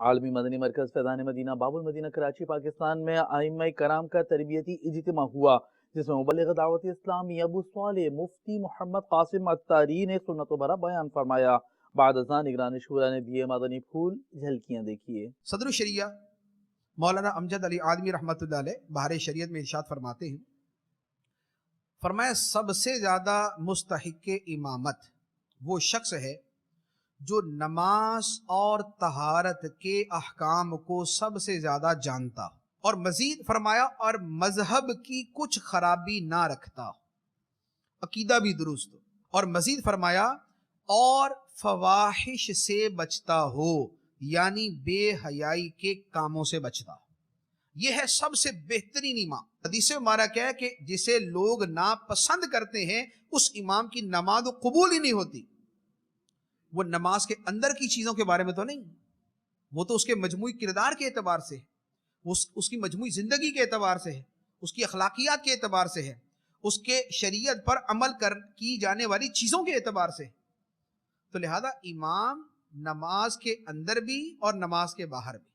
عالمی مدنی مرکز فیضان مدینہ باب المدینہ کراچی پاکستان میں ائمہ کرام کا تربیتی اجتماع ہوا، جس میں مبلغ دعوت اسلامی ابو صالح مفتی محمد قاسم عطاری نے سنت و برا بیان فرمایا۔ بعد ازاں نگران شورا نے دیے مدنی پھول، جھلکیاں دیکھیے۔ صدر الشریعہ مولانا امجد علی عالمی رحمۃ اللہ علیہ بہار شریعت میں ارشاد فرماتے ہیں، فرمایا سب سے زیادہ مستحق امامت وہ شخص ہے جو نماز اور طہارت کے احکام کو سب سے زیادہ جانتا ہو، اور مزید فرمایا اور مذہب کی کچھ خرابی نہ رکھتا ہو، عقیدہ بھی درست ہو، اور مزید فرمایا اور فواحش سے بچتا ہو، یعنی بے حیائی کے کاموں سے بچتا ہو۔ یہ ہے سب سے بہترین امام۔ حدیث مبارک ہے کہ جسے لوگ ناپسند کرتے ہیں اس امام کی نماز قبول ہی نہیں ہوتی۔ وہ نماز کے اندر کی چیزوں کے بارے میں تو نہیں، وہ تو اس کے مجموعی کردار کے اعتبار سے ہے، اس کی مجموعی زندگی کے اعتبار سے ہے، اس کی اخلاقیات کے اعتبار سے ہے، اس کے شریعت پر عمل کی جانے والی چیزوں کے اعتبار سے ہے۔ تو لہذا امام نماز کے اندر بھی اور نماز کے باہر بھی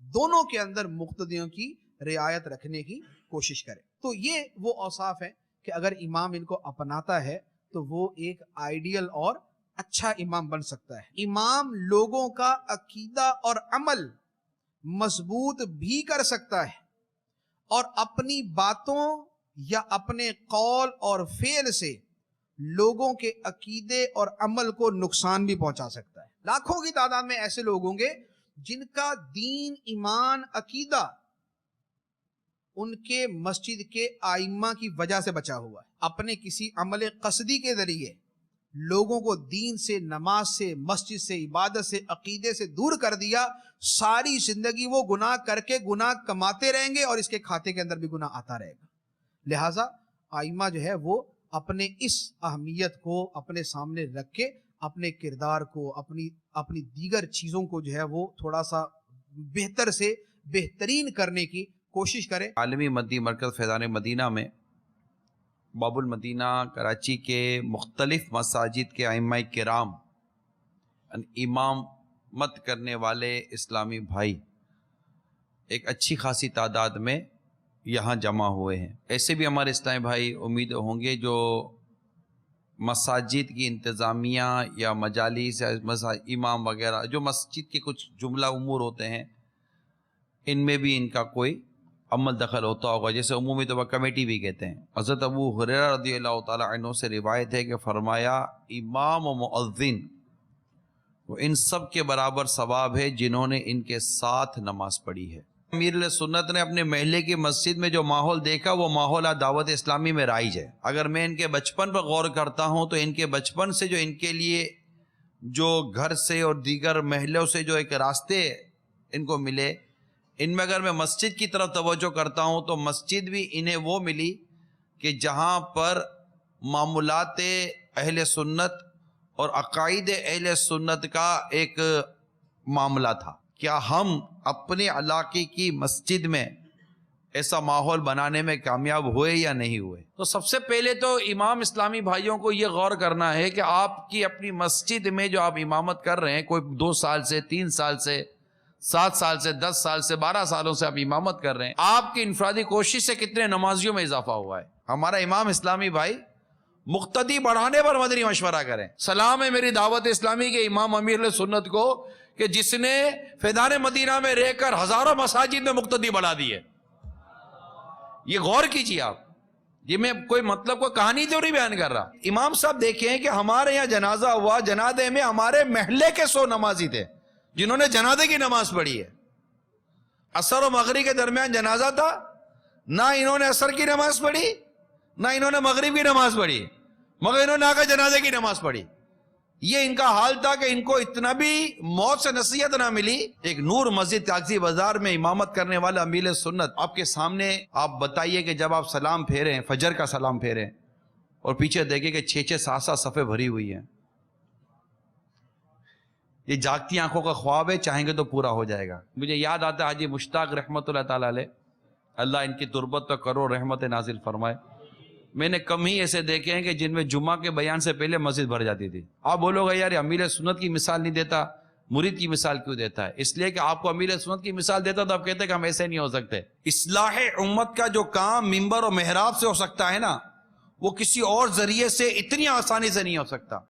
دونوں کے اندر مقتدیوں کی رعایت رکھنے کی کوشش کرے۔ تو یہ وہ اوصاف ہیں کہ اگر امام ان کو اپناتا ہے تو وہ ایک آئیڈیل اور اچھا امام بن سکتا ہے۔ امام لوگوں کا عقیدہ اور عمل مضبوط بھی کر سکتا ہے اور اپنی باتوں یا اپنے قول اور فعل سے لوگوں کے عقیدے اور عمل کو نقصان بھی پہنچا سکتا ہے۔ لاکھوں کی تعداد میں ایسے لوگ ہوں گے جن کا دین، ایمان، عقیدہ ان کے مسجد کے ائمہ کی وجہ سے بچا ہوا ہے۔ اپنے کسی عمل قصدی کے ذریعے لوگوں کو دین سے، نماز سے، مسجد سے، عبادت سے، عقیدے سے دور کر دیا، ساری زندگی وہ گناہ کر کے گناہ کماتے رہیں گے اور اس کے کھاتے کے اندر بھی گناہ آتا رہے گا۔ لہٰذا ائمہ جو ہے وہ اپنے اس اہمیت کو اپنے سامنے رکھ کے اپنے کردار کو، اپنی دیگر چیزوں کو جو ہے وہ تھوڑا سا بہتر سے بہترین کرنے کی کوشش کرے۔ عالمی مدنی مرکز فیضان مدینہ میں باب المدینہ کراچی کے مختلف مساجد کے ائمہ کرام، امامت کرنے والے اسلامی بھائی ایک اچھی خاصی تعداد میں یہاں جمع ہوئے ہیں۔ ایسے بھی ہمارے اسلامی بھائی امید ہوں گے جو مساجد کی انتظامیہ یا مجالس یا امام وغیرہ جو مسجد کے کچھ جملہ امور ہوتے ہیں، ان میں بھی ان کا کوئی عمل دخل ہوتا ہوگا، جیسے عمومی طور پر کمیٹی بھی کہتے ہیں۔ حضرت ابو ہریرہ رضی اللہ تعالی عنہ سے روایت ہے کہ فرمایا امام و مؤذن وہ ان سب کے برابر ثواب ہے جنہوں نے ان کے ساتھ نماز پڑھی ہے۔ امیر علیہ سنت نے اپنے محلے کی مسجد میں جو ماحول دیکھا وہ ماحول دعوت اسلامی میں رائج ہے۔ اگر میں ان کے بچپن پر غور کرتا ہوں تو ان کے بچپن سے جو ان کے لیے جو گھر سے اور دیگر محلوں سے جو ایک راستے ان کو ملے، ان میں اگر میں مسجد کی طرف توجہ کرتا ہوں تو مسجد بھی انہیں وہ ملی کہ جہاں پر معمولات اہل سنت اور عقائد اہل سنت کا ایک معاملہ تھا۔ کیا ہم اپنے علاقے کی مسجد میں ایسا ماحول بنانے میں کامیاب ہوئے یا نہیں ہوئے؟ تو سب سے پہلے تو امام اسلامی بھائیوں کو یہ غور کرنا ہے کہ آپ کی اپنی مسجد میں جو آپ امامت کر رہے ہیں، کوئی 2 سال سے، 3 سال سے، 7 سال سے، 10 سال سے، 12 سالوں سے آپ امامت کر رہے ہیں، آپ کی انفرادی کوشش سے کتنے نمازیوں میں اضافہ ہوا ہے؟ ہمارا امام اسلامی بھائی مقتدی بڑھانے پر مدنی مشورہ کریں۔ سلام ہے میری دعوت اسلامی کے امام امیر علیہ سنت کو کہ جس نے فیضان مدینہ میں رہ کر ہزاروں مساجد میں مقتدی بڑھا دیے۔ یہ غور کیجیے آپ، یہ میں کوئی مطلب کو کہانی تو نہیں بیان کر رہا۔ امام صاحب دیکھیں کہ ہمارے یہاں جنازہ ہوا، جنازے میں ہمارے محلے کے 100 نمازی تھے جنہوں نے جنازے کی نماز پڑھی ہے۔ عصر و مغرب کے درمیان جنازہ تھا، نہ انہوں نے عصر کی نماز پڑھی نہ انہوں نے مغرب کی نماز پڑھی، مگر انہوں نے آ کر جنازے کی نماز پڑھی۔ یہ ان کا حال تھا کہ ان کو اتنا بھی موت سے نصیحت نہ ملی۔ ایک نور مسجد کاغذی بازار میں امامت کرنے والا امیر سنت آپ کے سامنے، آپ بتائیے کہ جب آپ سلام پھیریں، فجر کا سلام پھیریں اور پیچھے دیکھیں کہ 6-6 7-7 صفیں بھری ہوئی ہیں، یہ جاگتی آنکھوں کا خواب ہے، چاہیں گے تو پورا ہو جائے گا۔ مجھے یاد آتا ہے حاجی مشتاق رحمت اللہ تعالی علیہ، اللہ ان کی تربت پر کرو رحمت نازل فرمائے۔ میں نے کم ہی ایسے دیکھے ہیں کہ جن میں جمعہ کے بیان سے پہلے مسجد بھر جاتی تھی۔ آپ بولو گے یار امیر سنت کی مثال نہیں دیتا، مرید کی مثال کیوں دیتا ہے؟ اس لیے کہ آپ کو امیر سنت کی مثال دیتا تو آپ کہتے ہیں کہ ہم ایسے نہیں ہو سکتے. اصلاح امت کا جو کام منبر اور محراب سے ہو سکتا ہے نا، وہ کسی اور ذریعے سے اتنی آسانی سے نہیں ہو سکتا.